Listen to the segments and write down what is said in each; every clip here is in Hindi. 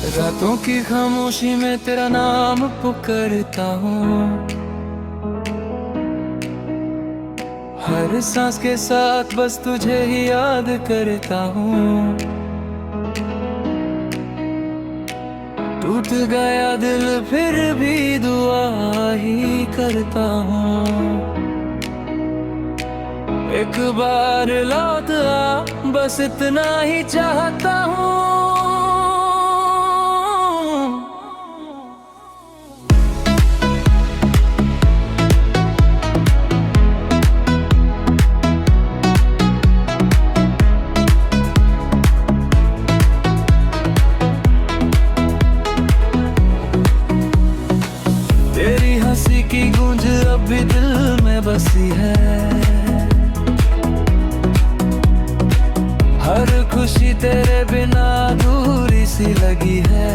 रातों की खामोशी में तेरा नाम पुकारता हूँ, हर सांस के साथ बस तुझे ही याद करता हूँ। टूट गया दिल फिर भी दुआ ही करता हूँ, एक बार लौट आ बस इतना ही चाहता हूँ। तेरी हंसी की गूंज अब भी दिल में बसी है, हर खुशी तेरे बिना अधूरी सी लगी है।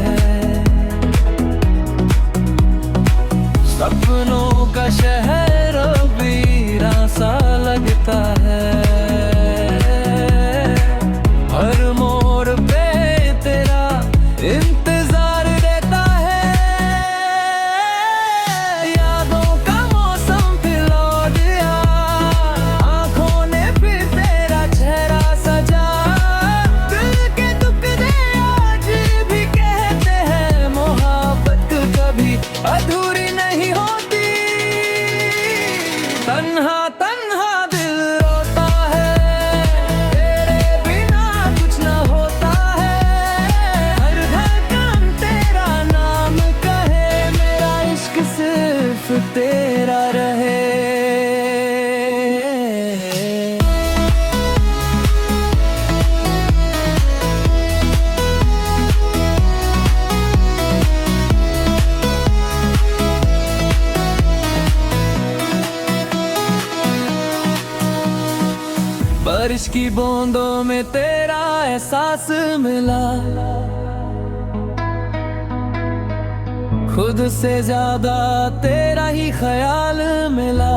सपनों का शहर वीरान सा लगता है, हर मोड़ पे तेरा इंतजार रहता है। यादों का मौसम फिर लौट गया, आंखों ने फिर तेरा चेहरा सजा। दिल के टुकड़े आज भी कहते हैं मोहब्बत कभी अधूरी नहीं होती। तन्हा तन्हा दिल रोता है, तेरे बिना कुछ न होता है। हर धड़कन तेरा नाम कहे, मेरा इश्क सिर्फ तेरा रहे। बारिश की बूंदों में तेरा एहसास मिला, खुद से ज्यादा तेरा ही ख्याल मिला।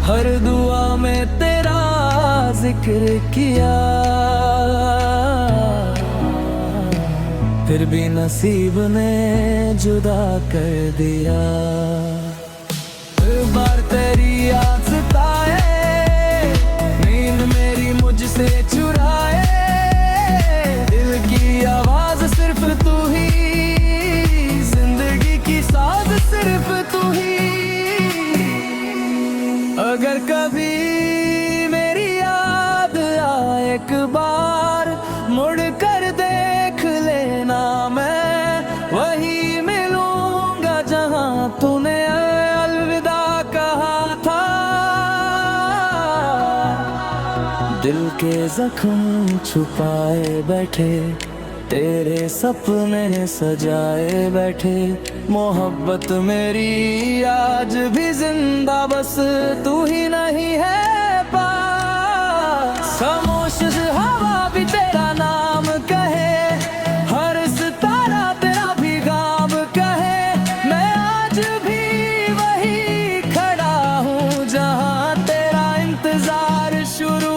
हर दुआ में तेरा जिक्र किया, फिर भी नसीब ने जुदा कर दिया। बार तेरी याद सताए, नींद मेरी मुझसे चुराए। दिल की आवाज सिर्फ तू ही, जिंदगी की साज सिर्फ तू ही। अगर कभी मेरी याद आए एक बार, मुड़ कर देख लेना, मैं वही मिलूंगा जहां तूने दिल के जख्म छुपाए बैठे, तेरे सपने सजाए बैठे। मोहब्बत मेरी आज भी जिंदा, बस तू ही नहीं है पास। खामोश हवा भी तेरा नाम कहे, हर सितारा तेरा भी गाम कहे। मैं आज भी वही खड़ा हूँ जहाँ तेरा इंतजार शुरू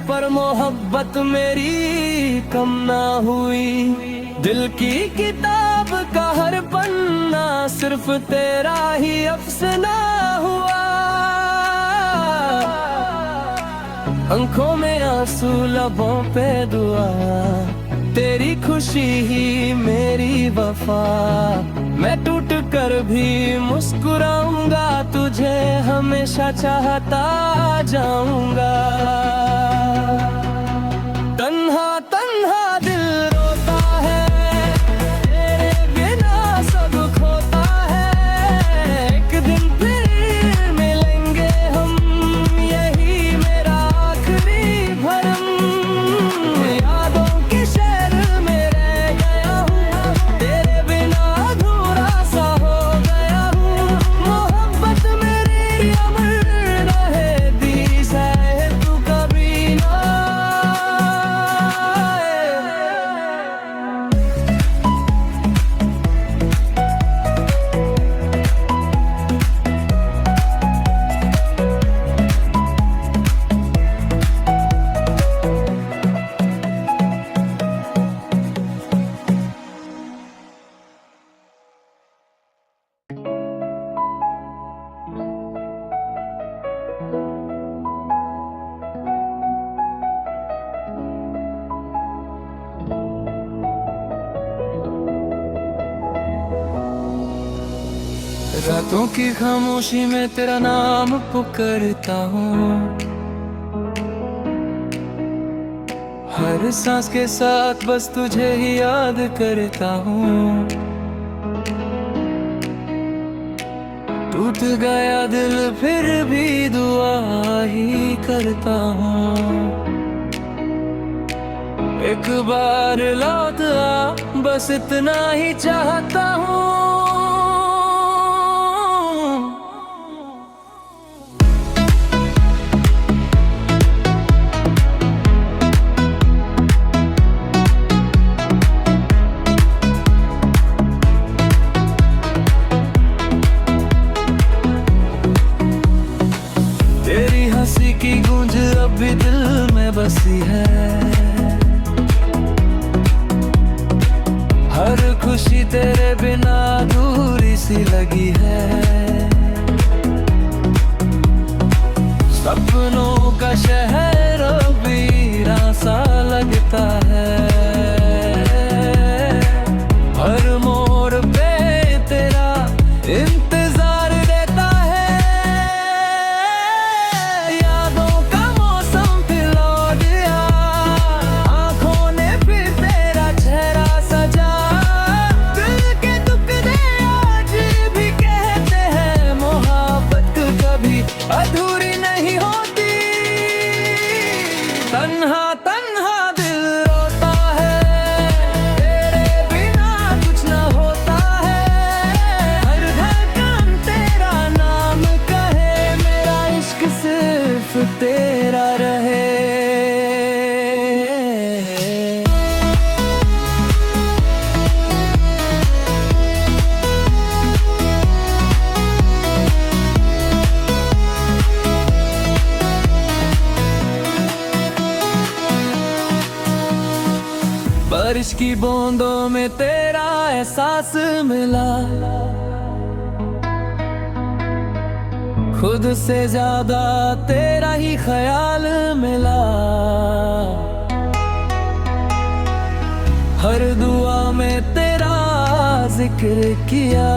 पर मोहब्बत मेरी कम ना हुई। दिल की किताब का हर पन्ना सिर्फ तेरा ही अफसाना हुआ। आंखों में आंसू लबों पे दुआ, तेरी खुशी ही मेरी वफा। मैं टूट कर भी मुस्कुराऊंगा, तुझे हमेशा चाहता जाऊंगा। तन्हा तन्हा दिल रोता है, तेरे बिना सब खोता है। एक दिन फिर मिलेंगे हम, यही मेरा आखिरी भरम। यादों की शहर रातों की खामोशी में तेरा नाम पुकारता हूँ, हर सांस के साथ बस तुझे ही याद करता हूँ। टूट गया दिल फिर भी दुआ ही करता हूँ, एक बार लौट आ बस इतना ही चाहता हूँ। तेरी हंसी की गूंज अब भी दिल में बसी है, हर खुशी तेरे बिना अधूरी सी लगी है। सपनों का शहर वीरान सा लगता है, हर मोड़ पे तेरा इंतजार रहता है। यादों का मौसम फिर लौट गया, आंखों ने फिर तेरा चेहरा सजा। दिल के टुकड़े आज भी कहते हैं मोहब्बत कभी अधूरी नहीं होती। तन्हा तन्हा दिल रोता है, तेरे बिना कुछ न होता है। हर धड़कन तेरा नाम कहे, मेरा इश्क सिर्फ तेरा रहे। बारिश की बूंदों में तेरा एहसास मिला, खुद से ज्यादा तेरा ही ख्याल मिला। हर दुआ में तेरा जिक्र किया,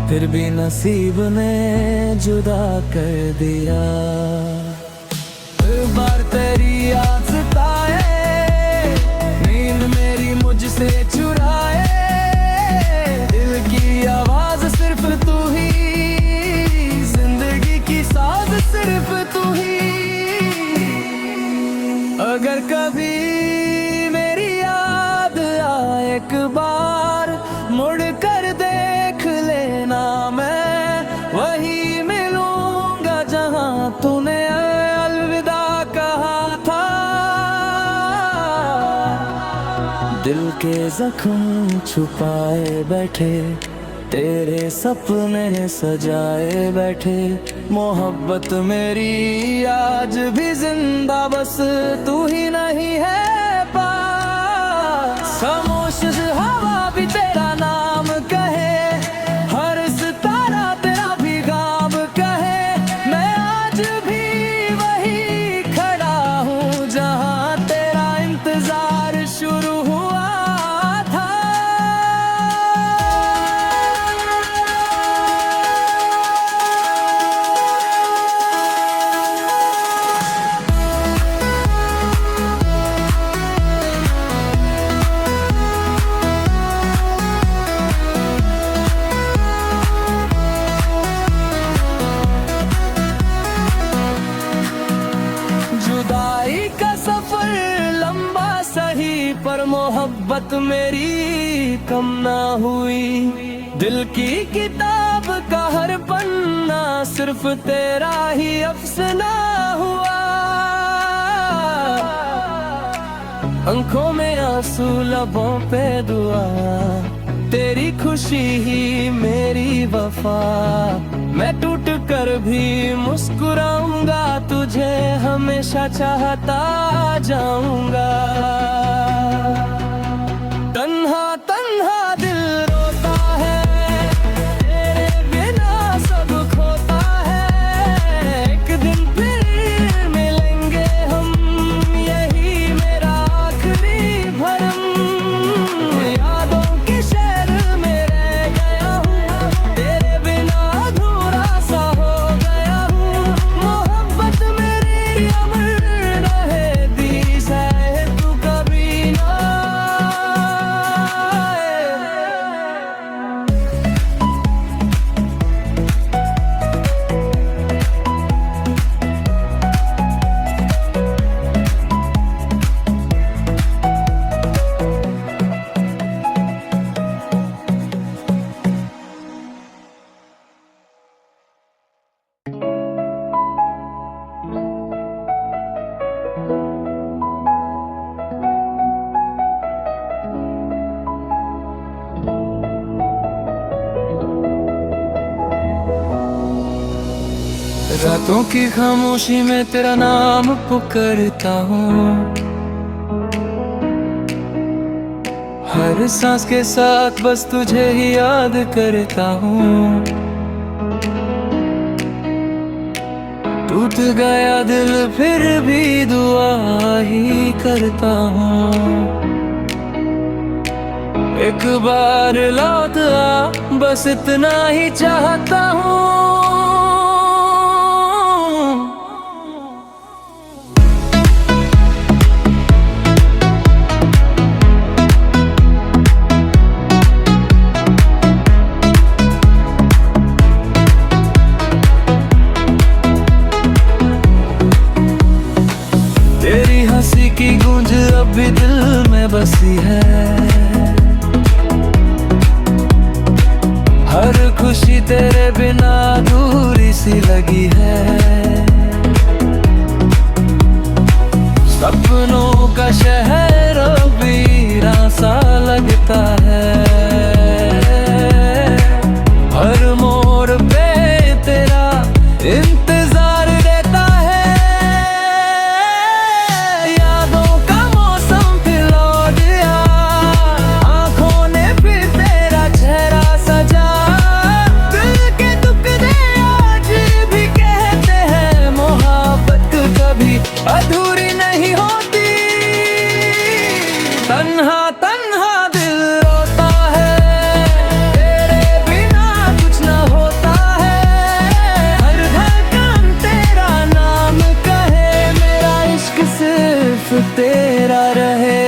फिर भी नसीब ने जुदा कर दिया। हर बार तेरी याद सताए, नींद मेरी मुझसे चुराए। दिल की आवाज सिर्फ तू ही, जिंदगी की साज सिर्फ तू ही। अगर कभी मेरी याद आए एक बार, मुड़ कर देख लेना, मैं वही मिलूंगा जहां तूने अलविदा कहा था। दिल के जख्म छुपाए बैठे, तेरे सपने सजाए बैठे। मोहब्बत मेरी आज भी जिंदा, बस तू ही नहीं है पास। खामोश हवा भी तेरा नाम कहे, हर सितारा तेरा भी गाम कहे। मैं आज भी वही खड़ा हूँ जहाँ तेरा इंतजार शुरू हुआ था। जुदाई का सफर लंबा सही, पर मोहब्बत मेरी कम ना हुई। दिल की किताब का हर पन्ना सिर्फ तेरा ही अफसाना हुआ। आंखों में आंसू, लबों पे दुआ, तेरी खुशी ही मेरी वफा। मैं टूट कर भी मुस्कुराऊंगा, तुझे हमेशा चाहता जाऊंगा। तन्हा तन्हा दिल रोता है, तेरे बिना सब खोता है। एक दिन फिर मिलेंगे हम, यही मेरा आखिरी भरम। यादों के शहर रातों की खामोशी में तेरा नाम पुकारता हूँ, हर सांस के साथ बस तुझे ही याद करता हूँ। टूट गया दिल फिर भी दुआ ही करता हूँ, एक बार लौट आ बस इतना ही चाहता हूँ। तेरी हंसी की गूंज अब भी दिल में बसी है, हर खुशी तेरे बिना अधूरी सी लगी है। सपनों का शहर वीरान सा लगता है, हर मोड़ पे तेरा इंतजार रहता है। यादों का मौसम फिर लौट गया, आंखों ने फिर तेरा चेहरा सजा। दिल के टुकड़े आज भी कहते हैं मोहब्बत कभी अधूरी नहीं होती। तन्हा तन्हा दिल रोता है, तेरे बिना कुछ न होता है। हर धड़कन तेरा नाम कहे, मेरा इश्क सिर्फ तेरा रहे।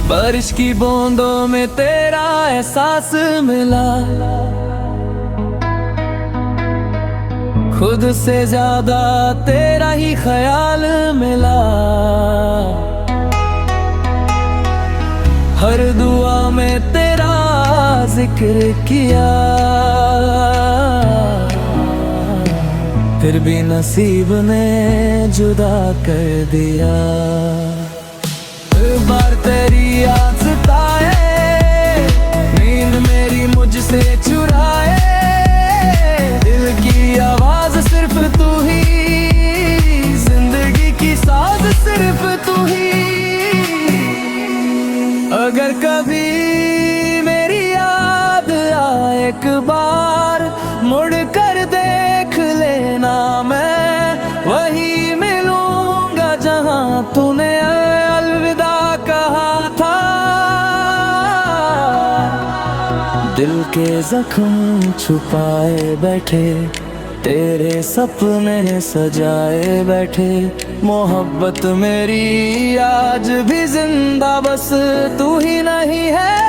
बारिश की बूंदों में तेरा एहसास मिला, खुद से ज्यादा तेरा ही ख्याल मिला। हर दुआ में तेरा जिक्र किया, फिर भी नसीब ने जुदा कर दिया। बार तेरी याद सताए, नींद मेरी मुझसे चुराए। दिल की आवाज सिर्फ तू ही, जिंदगी की साज सिर्फ तू ही। अगर कभी मेरी याद आए एक बार, मुड़ कर देख लेना, मैं वही मिलूंगा जहां तूने अलविदा कहा था। दिल के जख्म छुपाए बैठे, तेरे सपने सजाए बैठे। मोहब्बत मेरी आज भी जिंदा, बस तू ही नहीं है।